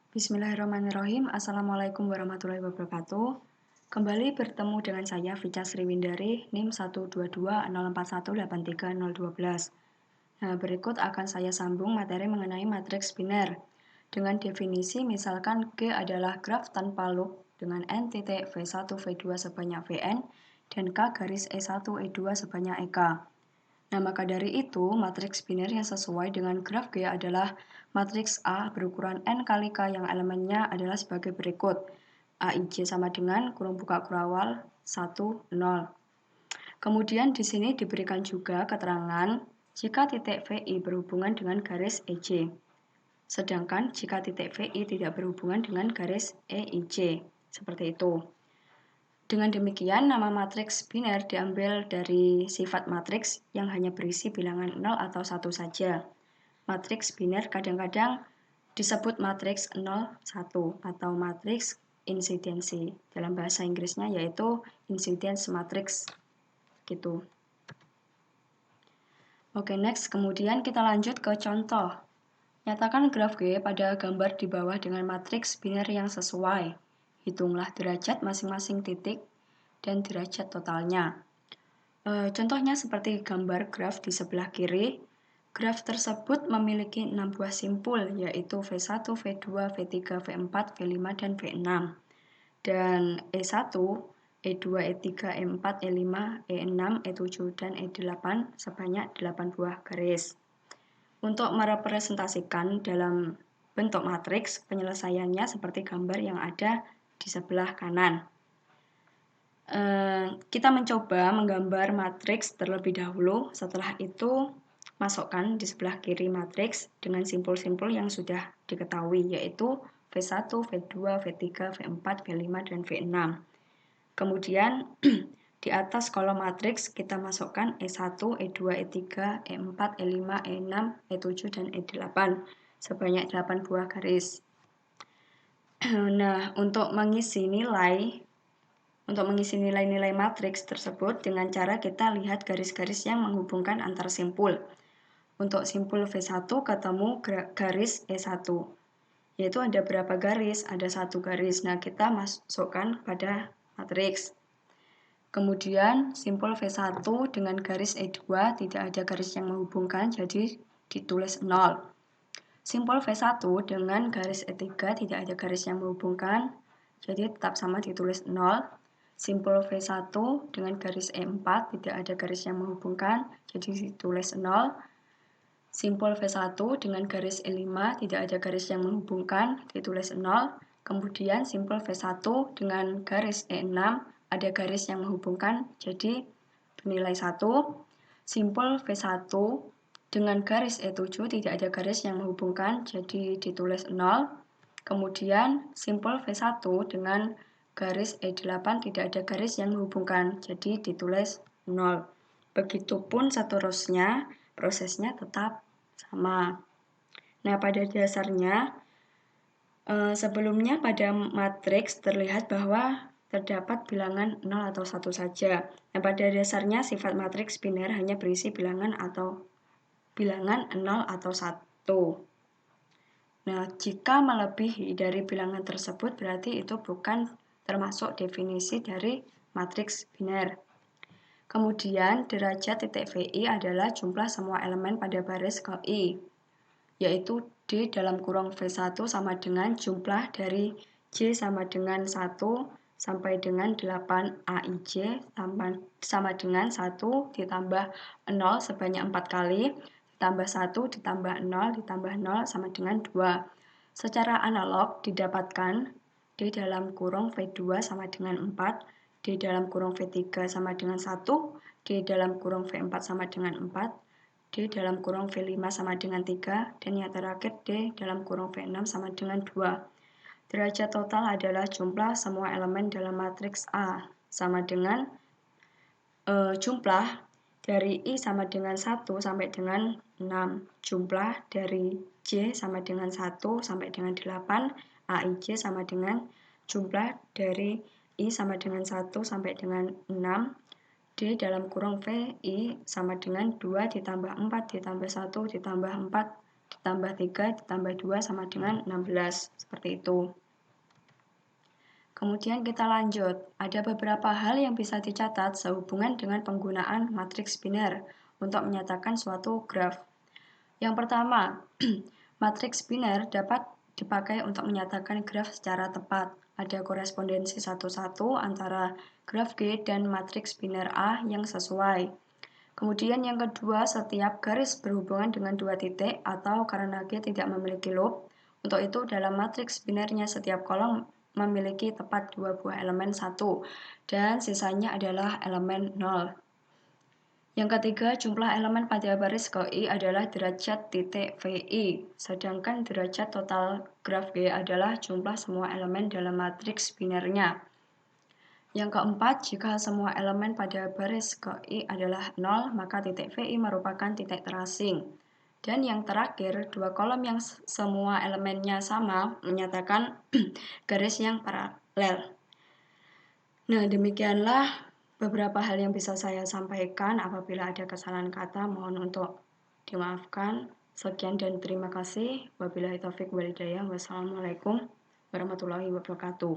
Bismillahirrahmanirrahim. Assalamualaikum warahmatullahi wabarakatuh. Kembali bertemu dengan saya Vica Sriwindari, NIM 12204183012. Nah, berikut akan saya sambung materi mengenai matriks biner. Dengan definisi, misalkan G adalah graf tanpa loop dengan N titik V1, V2 sebanyak Vn dan K garis E1, E2 sebanyak Ek. Nah, maka dari itu, matriks biner yang sesuai dengan graf G adalah matriks A berukuran N kali K yang elemennya adalah sebagai berikut. AIJ sama dengan kurung buka kurawal 1, 0. Kemudian di sini diberikan juga keterangan jika titik VI berhubungan dengan garis EJ. Sedangkan jika titik VI tidak berhubungan dengan garis EIJ. Seperti itu. Dengan demikian, nama matriks biner diambil dari sifat matriks yang hanya berisi bilangan 0 atau 1 saja. Matriks biner kadang-kadang disebut matriks 0, 1 atau matriks insidensi. Dalam bahasa Inggrisnya yaitu incidence matrix. Gitu. Oke, next. Kemudian kita lanjut ke contoh. Nyatakan graf G pada gambar di bawah dengan matriks biner yang sesuai. Hitunglah derajat masing-masing titik dan derajat totalnya. Contohnya seperti gambar graf di sebelah kiri. Graf tersebut memiliki 6 buah simpul, yaitu V1, V2, V3, V4, V5, dan V6. Dan E1, E2, E3, E4, E5, E6, E7, dan E8 sebanyak 8 buah garis. Untuk merepresentasikan dalam bentuk matriks, penyelesaiannya seperti gambar yang ada di sebelah kanan. Kita mencoba menggambar matriks terlebih dahulu, setelah itu masukkan di sebelah kiri matriks dengan simpul-simpul yang sudah diketahui, yaitu V1, V2, V3, V4, V5, dan V6. Kemudian di atas kolom matriks kita masukkan E1, E2, E3, E4, E5, E6, E7, dan E8 sebanyak 8 buah garis. Nah, untuk mengisi nilai-nilai matriks tersebut dengan cara kita lihat garis-garis yang menghubungkan antar simpul. Untuk simpul V1 ketemu garis E1, yaitu ada berapa garis? Ada 1 garis. Nah, kita masukkan pada matriks. Kemudian simpul V1 dengan garis E2 tidak ada garis yang menghubungkan, jadi ditulis 0. Simpul V1 dengan garis E3 tidak ada garis yang menghubungkan, jadi tetap sama ditulis 0. Simpul V1 dengan garis E4 tidak ada garis yang menghubungkan, jadi ditulis 0. Simpul V1 dengan garis E5 tidak ada garis yang menghubungkan, ditulis 0. Kemudian simpul V1 dengan garis E6 ada garis yang menghubungkan, jadi bernilai 1. Simpul V1 dengan garis E7 tidak ada garis yang menghubungkan, jadi ditulis 0. Kemudian simpul V1 dengan garis E8 tidak ada garis yang menghubungkan, jadi ditulis 0. Begitupun seterusnya, prosesnya tetap sama. Nah, pada dasarnya, sebelumnya pada matriks terlihat bahwa terdapat bilangan 0 atau 1 saja. Nah, pada dasarnya sifat matriks biner hanya berisi bilangan 0 atau 1. Nah, jika melebihi dari bilangan tersebut berarti itu bukan termasuk definisi dari matriks biner. Kemudian derajat titik VI adalah jumlah semua elemen pada baris ke I, yaitu D dalam kurung V1 sama dengan jumlah dari J sama dengan 1 sampai dengan 8 AIJ sama dengan 1 ditambah 0 sebanyak 4 kali, ditambah 1 ditambah 0 ditambah 0 sama dengan 2. Secara analog didapatkan D dalam kurung V2 sama dengan 4, D dalam kurung V3 sama dengan 1, D dalam kurung V4 sama dengan 4, D dalam kurung V5 sama dengan 3, dan yang terakhir D dalam kurung V6 sama dengan 2. Derajat total adalah jumlah semua elemen dalam matriks A sama dengan jumlah dari I sama dengan 1 sampai dengan 6. Jumlah dari J sama dengan 1 sampai dengan 8. AIJ sama dengan jumlah dari I sama dengan 1 sampai dengan 6. D dalam kurung VI sama dengan 2 ditambah 4 ditambah 1 ditambah 4 ditambah 3 ditambah 2 sama dengan 16, seperti itu. Kemudian kita lanjut, ada beberapa hal yang bisa dicatat sehubungan dengan penggunaan matriks biner untuk menyatakan suatu graf. Yang pertama, matriks biner dapat dipakai untuk menyatakan graf secara tepat. Ada korespondensi satu-satu antara graf G dan matriks biner A yang sesuai. Kemudian yang kedua, setiap garis berhubungan dengan dua titik atau karena G tidak memiliki loop. Untuk itu, dalam matriks binernya setiap kolom memiliki tepat dua buah elemen 1 dan sisanya adalah elemen 0. Yang ketiga, jumlah elemen pada baris GI adalah derajat titik VI, sedangkan derajat total graf G adalah jumlah semua elemen dalam matriks binernya. Yang keempat, jika semua elemen pada baris GI adalah 0, maka titik VI merupakan titik terasing. Dan yang terakhir, dua kolom yang semua elemennya sama menyatakan garis yang paralel. Nah, demikianlah beberapa hal yang bisa saya sampaikan. Apabila ada kesalahan kata, mohon untuk dimaafkan. Sekian dan terima kasih. Wabillahi taufiq wal hidayah. Wassalamualaikum warahmatullahi wabarakatuh.